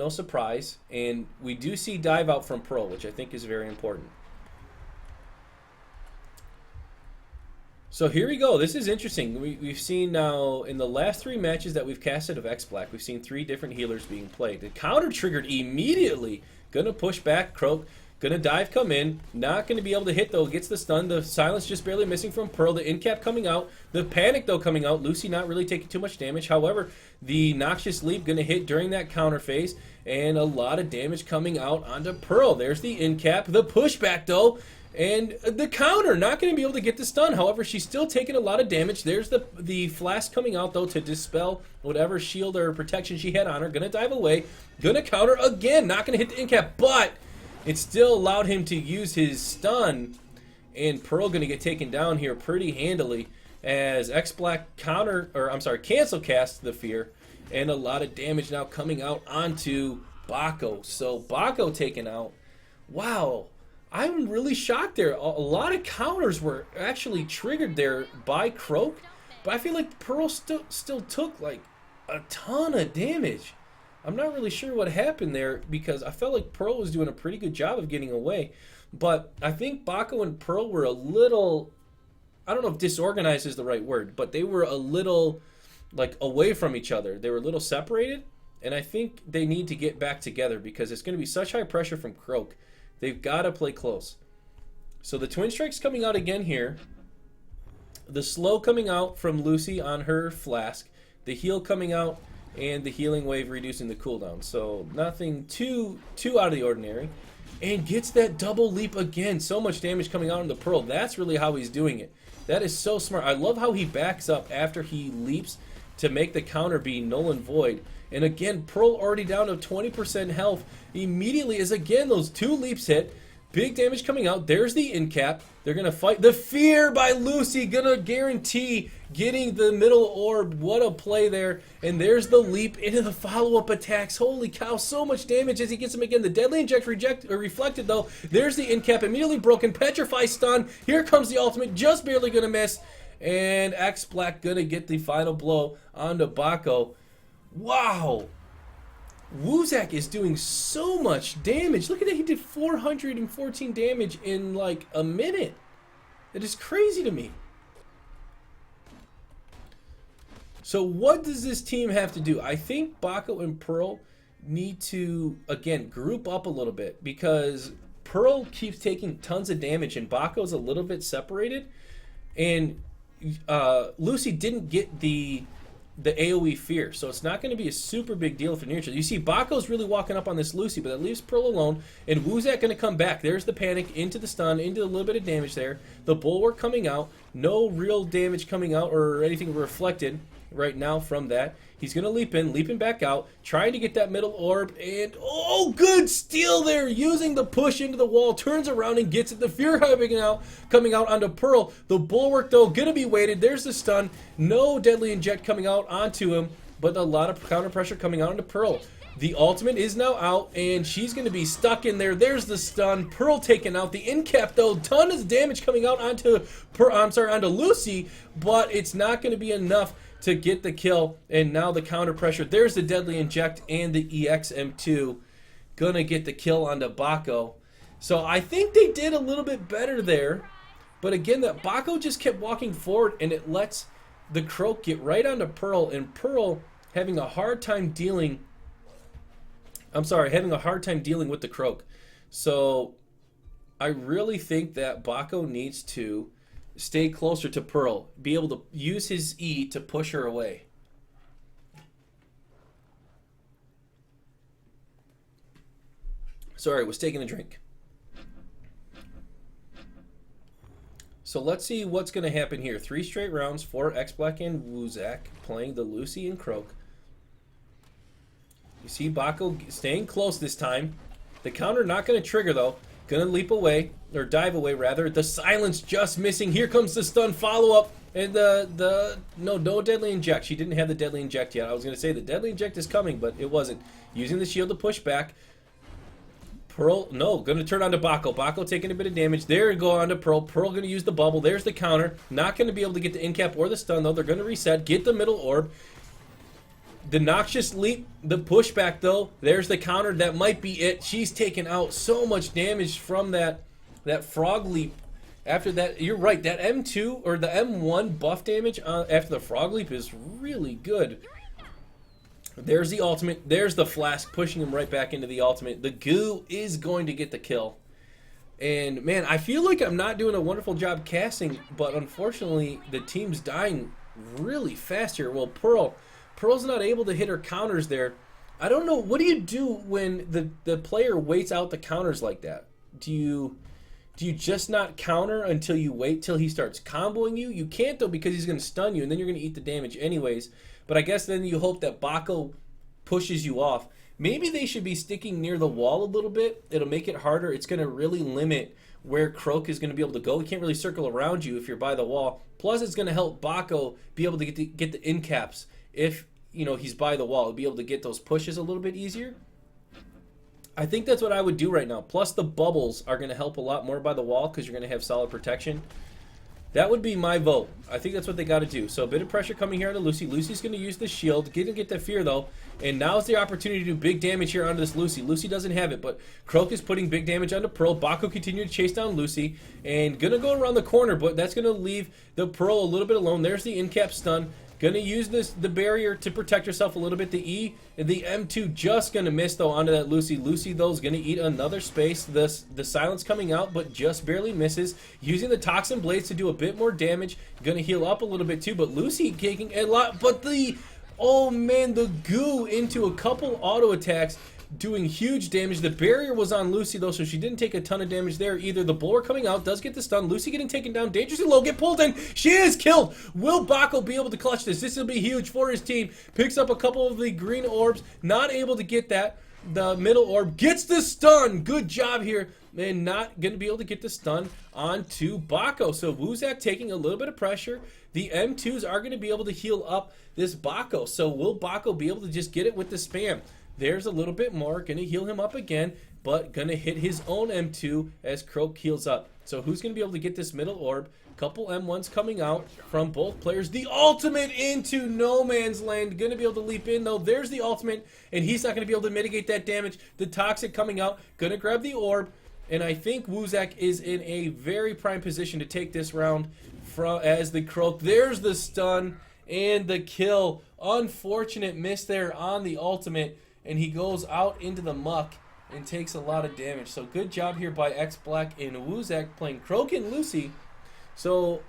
no surprise. And we do see dive out from Pearl, which I think is very important. So here we go. This is interesting. We've seen now in the last 3 matches that we've casted of X-Black, we've seen 3 different healers being played. The counter triggered immediately. Gonna push back, Croak. Gonna dive, come in. Not gonna be able to hit though. Gets the stun. The silence just barely missing from Pearl. The in-cap coming out. The panic though coming out. Lucy not really taking too much damage. However, the Noxious Leap gonna hit during that counter phase. And a lot of damage coming out onto Pearl. There's the in-cap. The pushback though. And the counter, not going to be able to get the stun. However, she's still taking a lot of damage. There's the flask coming out, though, to dispel whatever shield or protection she had on her. Going to dive away. Going to counter again. Not going to hit the in-cap, but it still allowed him to use his stun. And Pearl going to get taken down here pretty handily as X-Black cancel cast the Fear. And a lot of damage now coming out onto Bako. So Bako taken out. Wow. I'm really shocked there. A lot of counters were actually triggered there by Croak, but I feel like Pearl still took like a ton of damage. I'm not really sure what happened there because I felt like Pearl was doing a pretty good job of getting away, but I think Bako and Pearl were a little, I don't know if disorganized is the right word, but they were a little like away from each other. They were a little separated, and I think they need to get back together because it's going to be such high pressure from Croak. They've got to play close. So the Twin Strike's coming out again here. The slow coming out from Lucy on her flask. The heal coming out and the healing wave reducing the cooldown. So nothing too out of the ordinary. And gets that double leap again. So much damage coming out on the Pearl. That's really how he's doing it. That is so smart. I love how he backs up after he leaps to make the counter be null and void. And again, Pearl already down to 20% health. Immediately as again those 2 leaps hit. Big damage coming out. There's the in-cap. They're going to fight. The Fear by Lucy. Going to guarantee getting the middle orb. What a play there. And there's the leap into the follow-up attacks. Holy cow. So much damage as he gets him again. The Deadly Inject reflected though. There's the in-cap. Immediately broken. Petrify stun. Here comes the ultimate. Just barely going to miss. And X-Black going to get the final blow onto Bako. Wow. Wuzak is doing so much damage. Look at that. He did 414 damage in like a minute. That is crazy to me. So what does this team have to do? I think Bako and Pearl need to, again, group up a little bit because Pearl keeps taking tons of damage and Bako's a little bit separated. And Lucy didn't get the AoE Fear, so it's not going to be a super big deal for neutral. You see Bako's really walking up on this Lucy, but that leaves Pearl alone, and Wuzak going to come back. There's the panic, into the stun, into a little bit of damage there. The Bulwark coming out, no real damage coming out or anything reflected right now from that. He's going to leaping back out, trying to get that middle orb, and oh, good steal there, using the push into the wall, turns around and gets it. The Fear coming out onto Pearl. The Bulwark, though, going to be weighted. There's the stun. No Deadly Inject coming out onto him, but a lot of counter pressure coming out onto Pearl. The ultimate is now out, and she's going to be stuck in there. There's the stun. Pearl taken out. The in-cap, though, ton of damage coming out onto Lucy, but it's not going to be enough to get the kill. And now the counter pressure. There's the Deadly Inject and the EXM2. Gonna get the kill onto Bako. So I think they did a little bit better there. But again, that Bako just kept walking forward, and it lets the Croak get right onto Pearl, and Pearl having a hard time dealing with the Croak. So I really think that Bako needs to stay closer to Pearl, be able to use his E to push her away. Sorry, was taking a drink. So let's see what's going to happen here. 3 straight rounds for X-Black and Wuzak playing the Lucy and Croak. You see Bako staying close this time. The counter not going to trigger though. Gonna leap away, or dive away rather. The silence just missing. Here comes the stun follow-up. And no Deadly Inject. She didn't have the Deadly Inject yet. I was gonna say the Deadly Inject is coming, but it wasn't. Using the shield to push back. Pearl, no, gonna turn on to Bako. Bako taking a bit of damage. There, go on to Pearl. Pearl gonna use the bubble. There's the counter. Not gonna be able to get the in-cap or the stun though. They're gonna reset. Get the middle orb. The noxious leap, the pushback though. There's the counter. That might be it. She's taken out so much damage from that frog leap. After that, you're right. That M2 or the M1 buff damage after the frog leap is really good. There's the ultimate. There's the flask pushing him right back into the ultimate. The goo is going to get the kill. And man, I feel like I'm not doing a wonderful job casting, but unfortunately the team's dying really fast here. Well, Pearl's not able to hit her counters there. I don't know. What do you do when the player waits out the counters like that? Do you just not counter until you wait till he starts comboing you? You can't though, because he's going to stun you and then you're going to eat the damage anyways. But I guess then you hope that Bako pushes you off. Maybe they should be sticking near the wall a little bit. It'll make it harder. It's going to really limit where Croak is going to be able to go. He can't really circle around you if you're by the wall. Plus, it's going to help Bako be able to get the in caps if he's by the wall. He'll be able to get those pushes a little bit easier. I think that's what I would do right now. Plus, the bubbles are going to help a lot more by the wall because you're going to have solid protection. That would be my vote. I think that's what they got to do. So a bit of pressure coming here onto Lucy. Lucy's going to use the shield. Didn't get the fear, though. And now's the opportunity to do big damage here onto this Lucy. Lucy doesn't have it, but Croak is putting big damage onto Pearl. Bako continued to chase down Lucy. And going to go around the corner, but that's going to leave the Pearl a little bit alone. There's the in-cap stun. Going to use the barrier to protect herself a little bit. The E and the M2 just going to miss, though, onto that Lucy. Lucy, though, is going to eat another space. The silence coming out, but just barely misses. Using the Toxin Blades to do a bit more damage. Going to heal up a little bit, too. But Lucy taking a lot. But oh, man, the goo into a couple auto attacks. Doing huge damage. The barrier was on Lucy, though, so she didn't take a ton of damage there either. The blower coming out does get the stun. Lucy getting taken down dangerously low. Get pulled in. She is killed. Will Bako be able to clutch this? This will be huge for his team. Picks up a couple of the green orbs. Not able to get that. The middle orb gets the stun. Good job here. And not going to be able to get the stun onto Bako. So Wuzak taking a little bit of pressure. The M2s are going to be able to heal up this Bako. So will Bako be able to just get it with the spam? There's a little bit more. Going to heal him up again, but going to hit his own M2 as Croak heals up. So who's going to be able to get this middle orb? Couple M1s coming out from both players. The ultimate into no man's land. Going to be able to leap in, though. There's the ultimate, and he's not going to be able to mitigate that damage. The Toxic coming out. Going to grab the orb, and I think Wuzak is in a very prime position to take this round as the Croak. There's the stun and the kill. Unfortunate miss there on the ultimate. And he goes out into the muck and takes a lot of damage. So good job here by X Black and Wuzak playing Croak and Lucy. So